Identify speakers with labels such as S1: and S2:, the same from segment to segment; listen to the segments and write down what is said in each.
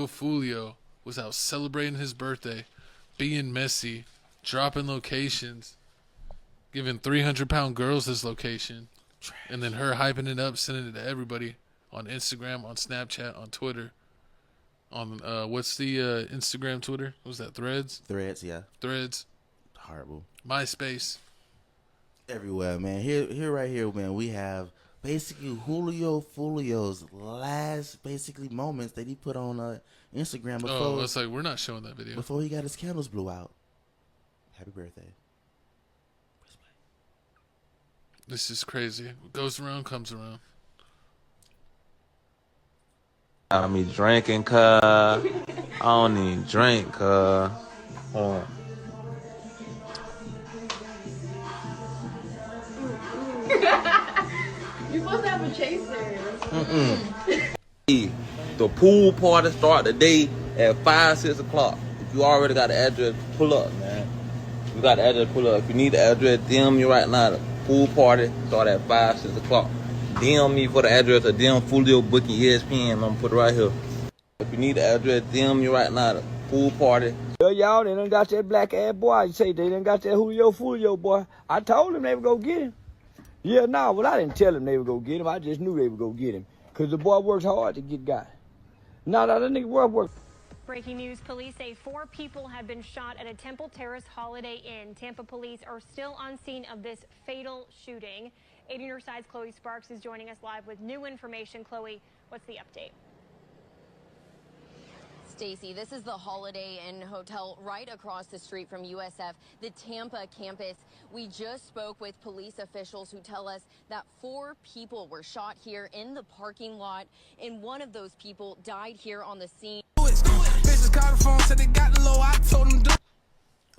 S1: FOOLIO was out celebrating his birthday, being messy, dropping locations, giving 300-pound girls his location, and then her hyping it up, sending it to everybody on Instagram, on Snapchat, on Twitter, on what's the Instagram, Twitter? What was that? Threads?
S2: Threads, yeah.
S1: Threads.
S2: Horrible.
S1: MySpace.
S2: Everywhere, man. Here, right here, man. We have basically FOOLIO's last basically moments that he put on Instagram before.
S1: It's like we're not showing that video
S2: before he got his candles blew out. Happy birthday.
S1: This is crazy. What goes around comes around.
S3: I me drinking, cuz. I don't even drink, cuz.
S4: You're supposed to have a chaser.
S3: The pool party start today at 5, 6 o'clock. If you already got the address, pull up, man. You got the address, pull up. If you need the address, DM me right now. The pool party start at 5, 6 o'clock. DM me for the address or DM FOOLIO booking ESPN. I'm gonna put it right here. If you need the address, DM me right now. The pool party.
S5: Well, y'all, they done got that black ass boy. You say they done got that FOOLIO boy. I told him they would go get him. Yeah, no, well, I didn't tell him they would go get him. I just knew they would go get him. Because the boy works hard to get got. No, that nigga work.
S6: Breaking news, police say 4 people have been shot at a Temple Terrace Holiday Inn. Tampa police are still on scene of this fatal shooting. 80 Northside's Chloe Sparks is joining us live with new information. Chloe, what's the update?
S7: Stacy, this is the Holiday Inn Hotel right across the street from USF, the Tampa campus. We just spoke with police officials who tell us that 4 people were shot here in the parking lot, and one of those people died here on the scene.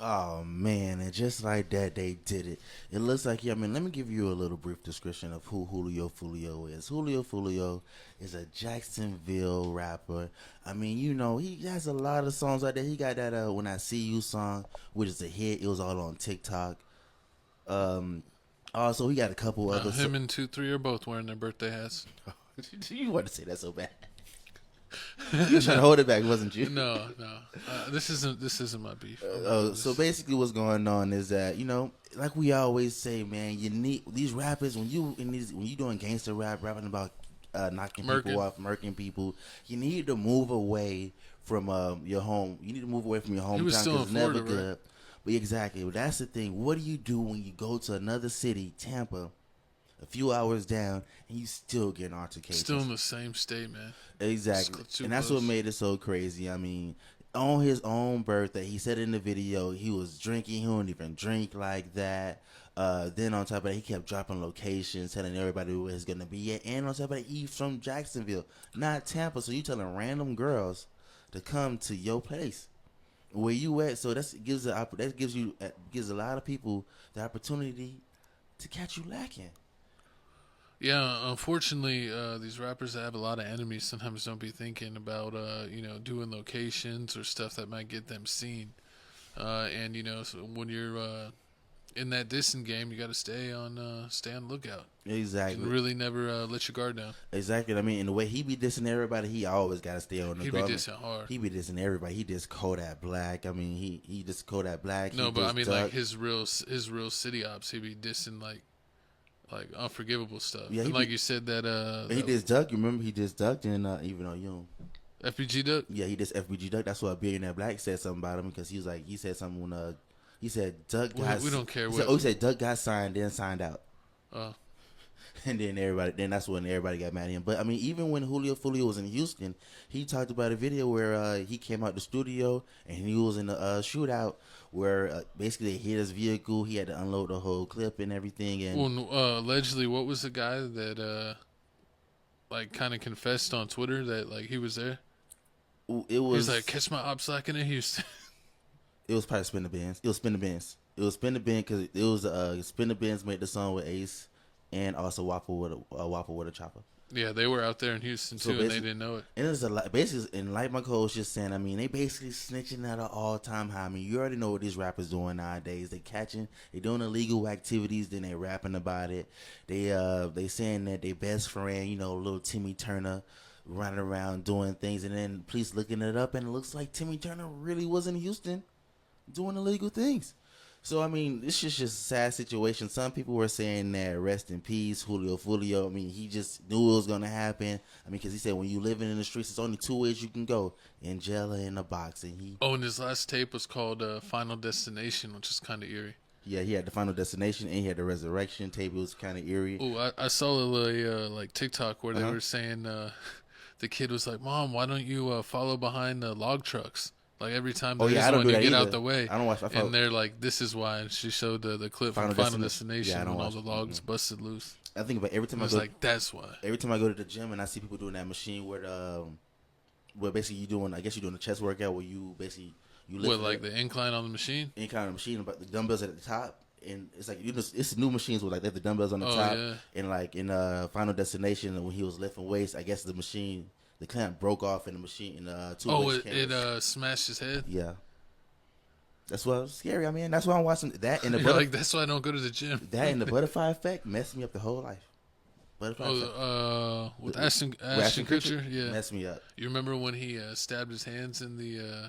S2: Oh man, and just like that, they did it. It looks like, yeah, I mean, let me give you a little brief description of who FOOLIO is. FOOLIO is a Jacksonville rapper. I mean, you know, he has a lot of songs out there. He got that When I See You song, which is a hit. It was all on TikTok. Also, he got a couple other.
S1: Him and 2-3 are both wearing their birthday hats.
S2: You want to say that so bad? You were trying to hold it back, wasn't you?
S1: No. This isn't my beef.
S2: So basically, what's going on is that, you know, like we always say, man, you need these rappers when you doing gangster rap, rapping about knocking people off, murking people. You need to move away from your home. You need to move away from your hometown because it's never good. Right? But exactly, but that's the thing. What do you do when you go to another city, Tampa, a few hours down, and you still get an altercation?
S1: Still in the same state, man.
S2: Exactly. And that's what made it so crazy. I mean, on his own birthday, he said in the video he was drinking. He don't even drink like that. Then on top of that, he kept dropping locations, telling everybody where he's going to be at. And on top of that, he's from Jacksonville, not Tampa. So you telling random girls to come to your place where you at. So that gives a lot of people the opportunity to catch you lacking.
S1: Yeah, unfortunately, these rappers that have a lot of enemies sometimes don't be thinking about, doing locations or stuff that might get them seen. And so when you're in that dissing game, you got to stay on the lookout.
S2: Exactly.
S1: And really never let your guard down.
S2: Exactly. I mean, and the way he be dissing everybody, he always got to stay on the guard.
S1: He be dissing hard.
S2: He be dissing everybody. He dissed Kodak Black. I mean, he dissed Kodak Black.
S1: No, but I mean, like his real city ops, he be dissing like unforgivable stuff. Yeah, and like you said that
S2: he dissed Duck. You remember he dissed Duck, and even though you know
S1: FBG Duck.
S2: Yeah, he dissed FBG Duck. That's why Billionaire Black said something about him because he said something when he said Duck got.
S1: We don't care.
S2: He said Duck got signed, then signed out. And then that's when everybody got mad at him. But I mean, even when FOOLIO was in Houston, he talked about a video where he came out the studio and he was in a shootout where basically they hit his vehicle. He had to unload the whole clip and everything. And
S1: allegedly, what was the guy that kind of confessed on Twitter that like he was there? He was like, catch my ops slacking in Houston.
S2: It was probably Spin the Benz. It was Spin the Benz because it was Spin the Benz made the song with Ace. And also Waffle with a Chopper.
S1: Yeah, they were out there in Houston too, and they didn't know it.
S2: And it's a lot, basically, and like my coach was just saying, I mean, they basically snitching at an all-time high. I mean, you already know what these rappers doing nowadays. They doing illegal activities, then they rapping about it. They saying that their best friend, little Timmy Turner, running around doing things, and then police looking it up, and it looks like Timmy Turner really was in Houston doing illegal things. So I mean, it's just a sad situation. Some people were saying that rest in peace, Foolio. I mean, he just knew it was gonna happen. I mean, because he said when you living in the streets, it's only two ways you can go: in jail or in a box. And he
S1: and his last tape was called Final Destination, which is kind of eerie.
S2: Yeah, he had the Final Destination and he had the Resurrection tape. It was kind of eerie.
S1: Oh, I saw a little like TikTok where they were saying the kid was like, "Mom, why don't you follow behind the log trucks? Like every time there's one, you get out the way."
S2: I don't watch.
S1: And they're like, "This is why." And she showed the clip from Final Destination
S2: when
S1: all the logs busted loose.
S2: I think about every time I
S1: was like, "That's why."
S2: Every time I go to the gym and I see people doing that machine where basically you doing, I guess you're doing a chest workout where you basically you lift
S1: like the incline on the machine,
S2: but the dumbbells at the top. And it's like it's new machines with like they have the dumbbells on the top, and like in Final Destination when he was lifting weights, I guess the clamp broke off in the machine.
S1: It smashed his head.
S2: Yeah, that's what was scary. I mean, that's why I'm watching that. And
S1: that's why I don't go to the gym.
S2: That and the butterfly effect messed me up the whole life.
S1: With Ashton Kutcher, yeah,
S2: messed me up.
S1: You remember when he stabbed his hands in the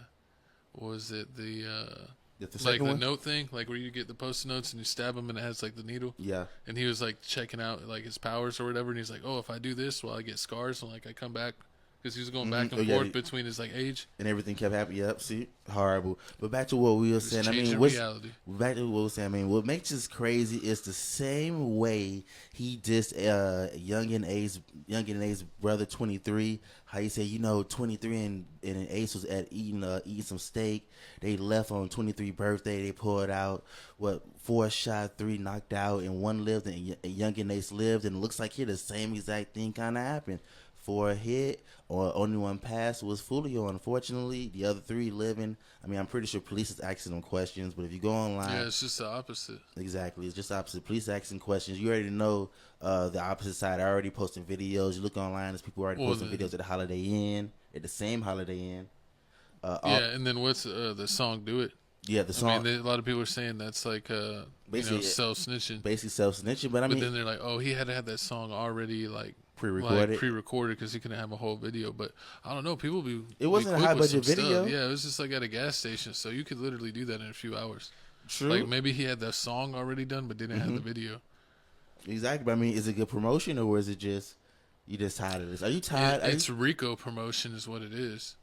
S1: the note thing, like where you get the post-it notes and you stab them and it has like the needle.
S2: Yeah.
S1: And he was like checking out like his powers or whatever, and he's like, "Oh, if I do this, well, I get scars, and like I come back." Because he was going back and forth between his like age,
S2: and everything kept happening. Yep, see, horrible. But back to what we were saying. I mean, back to what we were saying. I mean, what makes this crazy is the same way he dissed Young and A's brother 23. How he said, 23 and Ace was at eating some steak. They left on 23 birthday. They pulled out 4 shot, 3 knocked out, and 1 lived. And Young and Ace lived, and it looks like here the same exact thing kind of happened. 4 hit, or only 1 pass was Foolio. Unfortunately, the other 3 living. I mean, I'm pretty sure police is asking them questions, but if you go online,
S1: yeah, it's just the opposite.
S2: Exactly, it's just the opposite. Police asking questions. You already know the opposite side. I already posting videos. You look online, there's people already posting videos at the Holiday Inn, at the same Holiday Inn.
S1: And then what's the song "Do It"?
S2: Yeah, the song.
S1: I mean, a lot of people are saying that's like basically self-snitching.
S2: Basically self-snitching, but I mean,
S1: then they're like, "Oh, he had to have that song already like."
S2: Pre-recorded
S1: because he couldn't have a whole video, but I don't know. People be
S2: it wasn't a high budget video.
S1: Yeah, it was just like at a gas station, so you could literally do that in a few hours.
S2: True.
S1: Like maybe he had the song already done, but didn't have the video.
S2: Exactly. But I mean, is it good promotion or is it just you just tired of this? Are you tired?
S1: It's Rico promotion is what it is.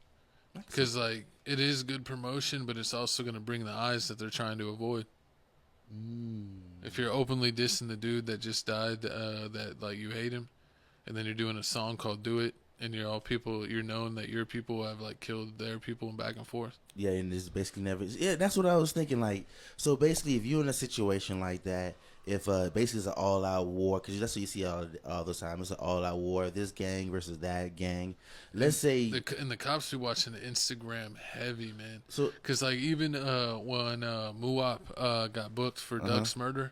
S1: Because like it is good promotion, but it's also going to bring the eyes that they're trying to avoid. If you're openly dissing the dude that just died, that like you hate him. And then you're doing a song called "Do It," and you're known that your people have like killed their people and back and forth. Yeah,
S2: and it's basically never. Yeah, that's what I was thinking. Like, so basically, if you're in a situation like that, if basically it's an all-out war, because that's what you see all the time. It's an all-out war. This gang versus that gang. Let's say,
S1: and the cops be watching the Instagram heavy, man.
S2: So,
S1: because like even when Muwap got booked for Duck's murder,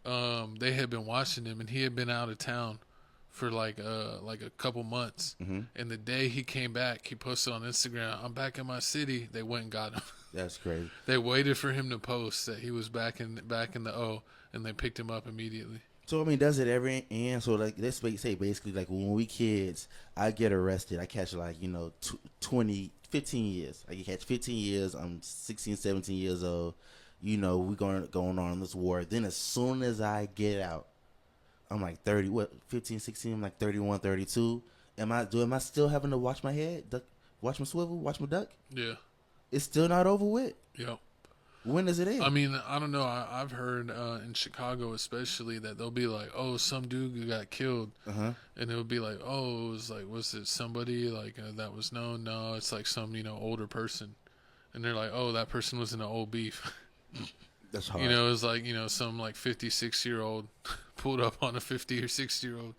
S1: they had been watching him, and he had been out of town for like a couple months, and the day he came back, he posted on Instagram, "I'm back in my city." They went and got him.
S2: That's crazy.
S1: They waited for him to post that he was back in the O, and they picked him up immediately.
S2: So I mean, does it ever end? So like, let's say basically like when we kids, I get arrested, I catch like 15 years. I catch 15 years. I'm 16, 17 years old. We going on this war. Then as soon as I get out, I'm like 30, 15, 16, I'm like 31, 32. Am I still having to watch my head, watch my swivel, watch my duck?
S1: Yeah.
S2: It's still not over with?
S1: Yep.
S2: When does it end?
S1: I mean, I don't know. I've heard in Chicago especially that they'll be like, "Oh, some dude got killed." And it'll be like, "Oh, was it somebody like that was known?" No, it's like some, older person. And they're like, "Oh, that person was in an old beef."
S2: That's hard.
S1: It's like, some like 56-year-old pulled up on a 50 or 60-year-old.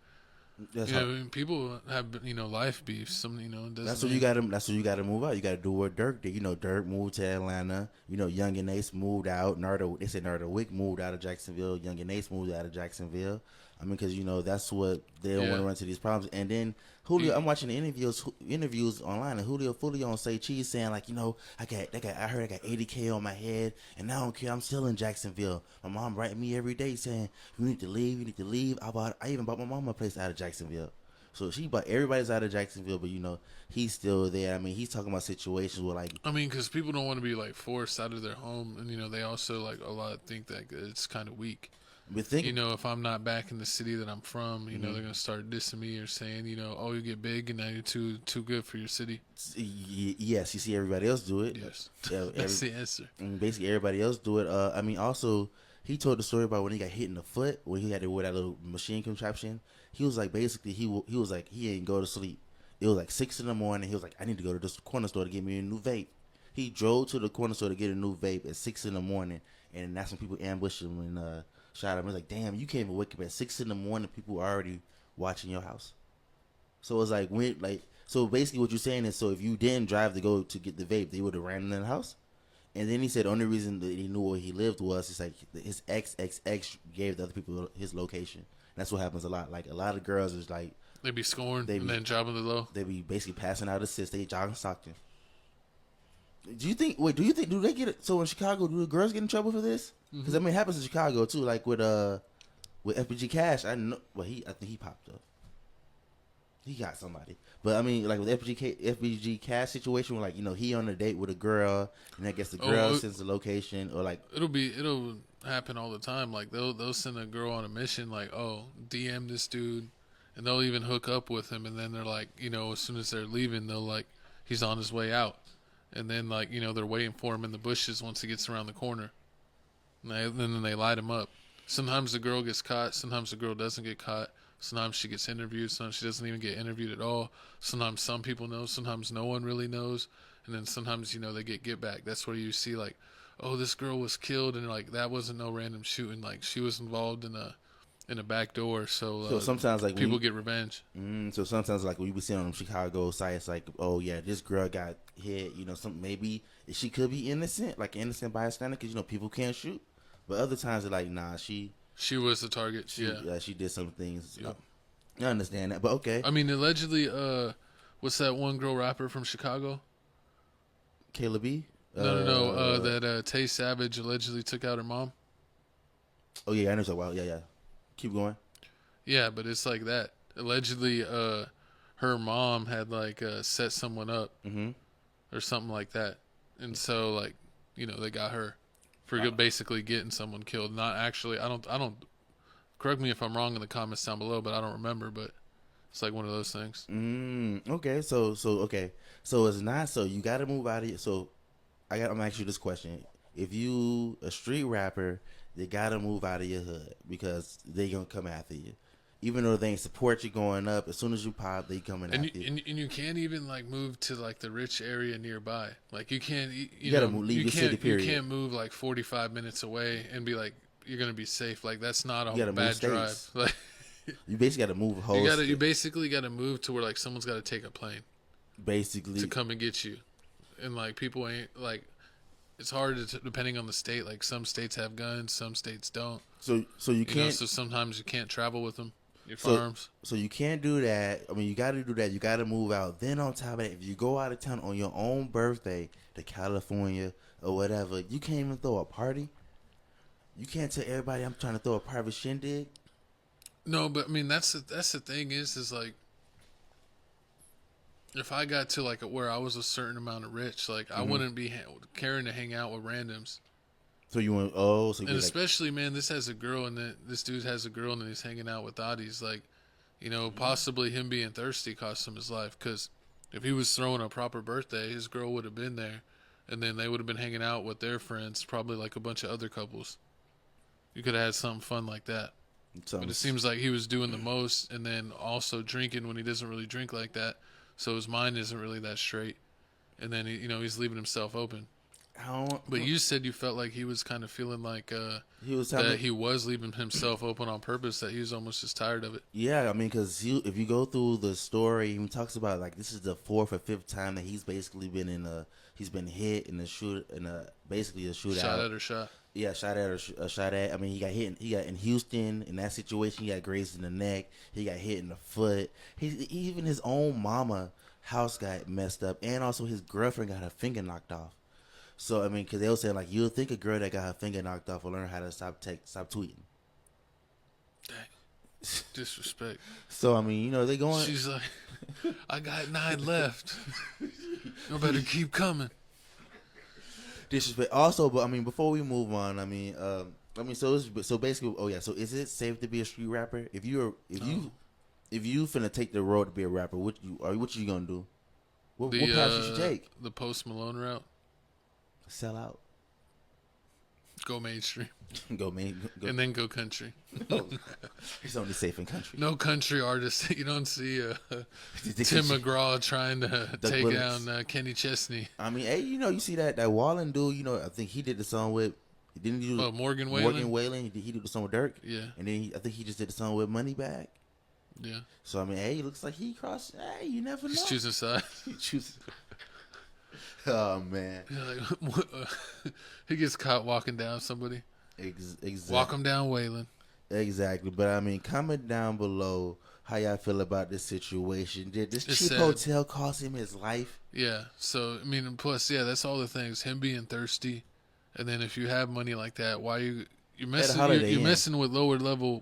S1: I mean, people have life beefs. Some
S2: that's what you got to. That's what you got to move out. You got to do what Dirk did. Dirk moved to Atlanta. Young and Ace moved out. They said Narda Wick moved out of Jacksonville. Young and Ace moved out of Jacksonville. I mean, because that's what they don't want to run into these problems. And then Julio, I'm watching the interviews online, and Foolio on Say Cheese saying like, I heard I got 80K on my head, and I don't care. I'm still in Jacksonville. My mom writing me every day saying you need to leave. I even bought my mom a place out of Jacksonville. So but everybody's out of Jacksonville, but he's still there. I mean, he's talking about situations where like,
S1: I mean, because people don't want to be like forced out of their home, and they also like a lot think that it's kind of weak.
S2: but think,
S1: If I'm not back in the city that I'm from, they're gonna start dissing me or saying, oh, you get big and now you're too good for your city.
S2: yes, you see everybody else do it.
S1: Yes,
S2: Yeah,
S1: that's the answer.
S2: And basically everybody else do it. I mean, also he told the story about when he got hit in the foot when he had to wear that little machine contraption. He was like, basically he was like he ain't go to sleep. It was like 6 in the morning. He was like, I need to go to this corner store to get me a new vape. He drove to the corner store to get a new vape at 6 in the morning, and that's when people ambushed him and shot him. It was like, damn, you can't even wake up at 6 in the morning. People are already watching your house. So it's like so basically what you're saying is, so if you didn't drive to go to get the vape, they would have ran in the house. And then he said the only reason that he knew where he lived was it's like his ex gave the other people his location. And that's what happens a lot. Like a lot of girls is like
S1: They be scoring and then dropping the low.
S2: They be basically passing out assists. They jogging Stockton. Do you think do they get it? So in Chicago, do the girls get in trouble for this? Because I mean, it happens in Chicago too. Like with FBG Cash, I know. Well, I think he popped up. He got somebody, but I mean, like with FBG Cash situation, where like he on a date with a girl, and I guess the girl sends the location, or like
S1: it'll happen all the time. Like they'll send a girl on a mission, like, oh, DM this dude, and they'll even hook up with him, and then they're like, as soon as they're leaving, they'll like, he's on his way out, and then like they're waiting for him in the bushes once he gets around the corner, and then they light him up. Sometimes the girl gets caught, sometimes the girl doesn't get caught. Sometimes she gets interviewed. Sometimes she doesn't even get interviewed at all. Sometimes some people know. Sometimes no one really knows. And then sometimes, they get back. That's where you see like, oh, this girl was killed. And like, that wasn't no random shooting. Like she was involved in a back door. So
S2: sometimes like
S1: people get revenge.
S2: So sometimes like we be seeing on Chicago sites like, oh yeah, this girl got hit. Maybe she could be innocent, like innocent bystander, because people can't shoot. But other times they're like, nah,
S1: She was the target.
S2: She did some things. Yep. I understand that, but okay.
S1: I mean, allegedly, what's that one girl rapper from Chicago?
S2: Kayla B?
S1: No. That Tay Savage allegedly took out her mom.
S2: Oh yeah, I know. So wow, yeah. Keep going.
S1: Yeah, but it's like that. Allegedly, her mom had like set someone up, or something like that, and so like they got her. For basically getting someone killed. Not actually, I don't, correct me if I'm wrong in the comments down below, but I don't remember, but it's like one of those things.
S2: Okay, so it's not, so you got to move out of it. So I'm going to ask you this question. If you a street rapper, they got to move out of your hood because they going to come after you. Even though they ain't support you going up, as soon as you pop, they coming after you.
S1: And you can't even like move to like the rich area nearby. Like you can't. You
S2: gotta leave your city. Period.
S1: You can't move like 45 minutes away and be like you're gonna be safe. Like that's not a bad drive. Like
S2: you basically got to move.
S1: You basically got to move to where like someone's got to take a plane.
S2: Basically
S1: to come and get you, and like people ain't like. It's hard depending on the state. Like some states have guns, some states don't.
S2: So you can't.
S1: So sometimes you can't travel with them. Your farms.
S2: So you can't do that. I mean, you got to do that. You got to move out. Then on top of that, if you go out of town on your own birthday to California or whatever, you can't even throw a party. You can't tell everybody I'm trying to throw a private shindig.
S1: No, but I mean that's the thing is like if I got to like where I was a certain amount of rich, like I wouldn't be caring to hang out with randoms.
S2: So you want
S1: and especially man, this has a girl and this dude has a girl and he's hanging out with Dotties. Like, possibly him being thirsty cost him his life because if he was throwing a proper birthday, his girl would have been there, and then they would have been hanging out with their friends, probably like a bunch of other couples. You could have had something fun like that. But it seems like he was doing the most, and then also drinking when he doesn't really drink like that, so his mind isn't really that straight, and then he's leaving himself open. But you said you felt like he was kind of feeling like he was leaving himself open on purpose, that he was almost just tired of it.
S2: Yeah, I mean, because if you go through the story, he talks about like this is the 4th or 5th time that he's basically been he's been hit in basically a shootout.
S1: Shot at or shot.
S2: Yeah, shot at. I mean, he got hit. He got in Houston in that situation. He got grazed in the neck. He got hit in the foot. Even his own mama house got messed up, and also his girlfriend got her finger knocked off. So, I mean, because they were saying, like, you'll think a girl that got her finger knocked off will learn how to stop tweeting.
S1: Dang. Disrespect.
S2: So I mean, you know, they going.
S1: She's like, I got 9 left. You better keep coming.
S2: Disrespect. Also, but I mean, before we move on, I mean, so basically, oh yeah. So is it safe to be a street rapper? If you finna take the road to be a rapper, what you gonna do? What path should you take?
S1: The Post Malone route.
S2: Sell out.
S1: Go mainstream.
S2: Go.
S1: And then go country.
S2: It's only safe in country.
S1: No country artist. You don't see Tim McGraw trying to take
S2: Williams.
S1: down Kenny Chesney.
S2: I mean, hey, you know, you see that Wallen dude. You know, I think he did the song with. Didn't he do
S1: Morgan Whalen?
S2: Morgan Whalen. He did the song with Dirk.
S1: Yeah.
S2: And then I think he just did the song with Moneybagg.
S1: Yeah.
S2: So I mean, hey, it looks like he crossed. Hey, you never know.
S1: He's choosing sides.
S2: He chooses. Oh man.
S1: Yeah, like, he gets caught walking down somebody.
S2: Exactly.
S1: Walk him down, Waylon.
S2: Exactly. But I mean, comment down below how y'all feel about this situation. Did this
S1: It's
S2: cheap
S1: sad.
S2: hotel cost him his life?
S1: Yeah. So I mean, plus, yeah, that's all the things. Him being thirsty, and then if you have money like that, why you're messing? You're messing with lower level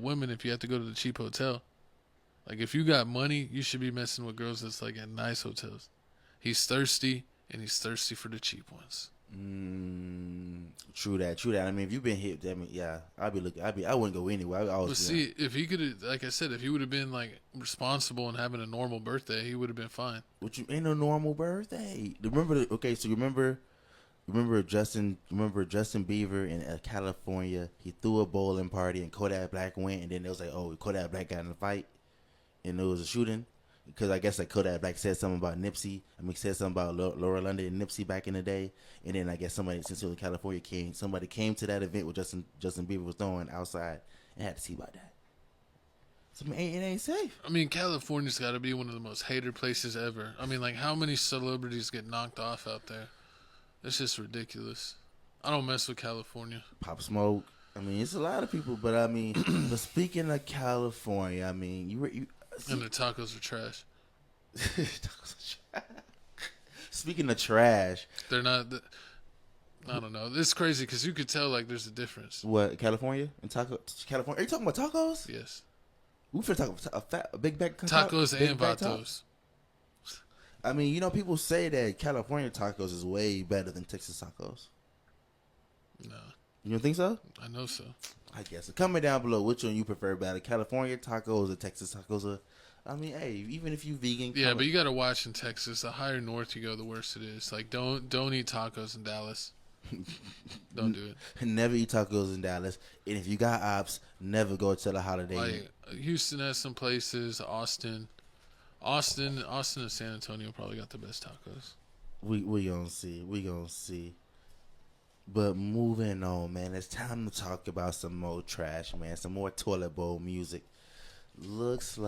S1: women if you have to go to the cheap hotel. Like if you got money, you should be messing with girls that's like at nice hotels. He's thirsty, and he's thirsty for the cheap ones.
S2: True that. I mean, if you've been hit, I mean, yeah, I wouldn't go anywhere.
S1: But see, if he could, like I said, if he would have been like responsible and having a normal birthday, he would have been fine.
S2: Which ain't no normal birthday. Remember Justin Bieber in California? He threw a bowling party and Kodak Black went, and then it was like, oh, Kodak Black got in a fight, and it was a shooting. Because I guess like Kodak Black said something about Nipsey. I mean, said something about Laura London and Nipsey back in the day. And then I guess somebody since California somebody came to that event where Justin Bieber was throwing outside and had to see about that. So I mean, it ain't safe.
S1: I mean, California's got to be one of the most hated places ever. I mean, like how many celebrities get knocked off out there? It's just ridiculous. I don't mess with California.
S2: Pop Smoke. I mean, it's a lot of people, but I mean, but speaking of California, I mean, you
S1: and the tacos are trash.
S2: Speaking of trash,
S1: they're not. I don't know. It's crazy because you could tell like there's a difference.
S2: What, California and California? Are you talking about tacos?
S1: Yes.
S2: We finna talk about a big bag
S1: tacos and vatos.
S2: I mean, you know, people say that California tacos is way better than Texas tacos.
S1: No.
S2: You don't think so?
S1: I know so.
S2: I guess. Comment down below which one you prefer better, California tacos or Texas tacos. I mean, hey, even if you vegan.
S1: Yeah, but you got to watch in Texas. The higher north you go, the worse it is. Like, don't eat tacos in Dallas. Don't do it.
S2: Never eat tacos in Dallas. And if you got ops, never go to the Holiday Inn.
S1: Like, Houston has some places. Austin and San Antonio probably got the best tacos.
S2: We gonna see. We gonna see. But moving on, man, it's time to talk about some more trash, man. Some more toilet bowl music. Looks like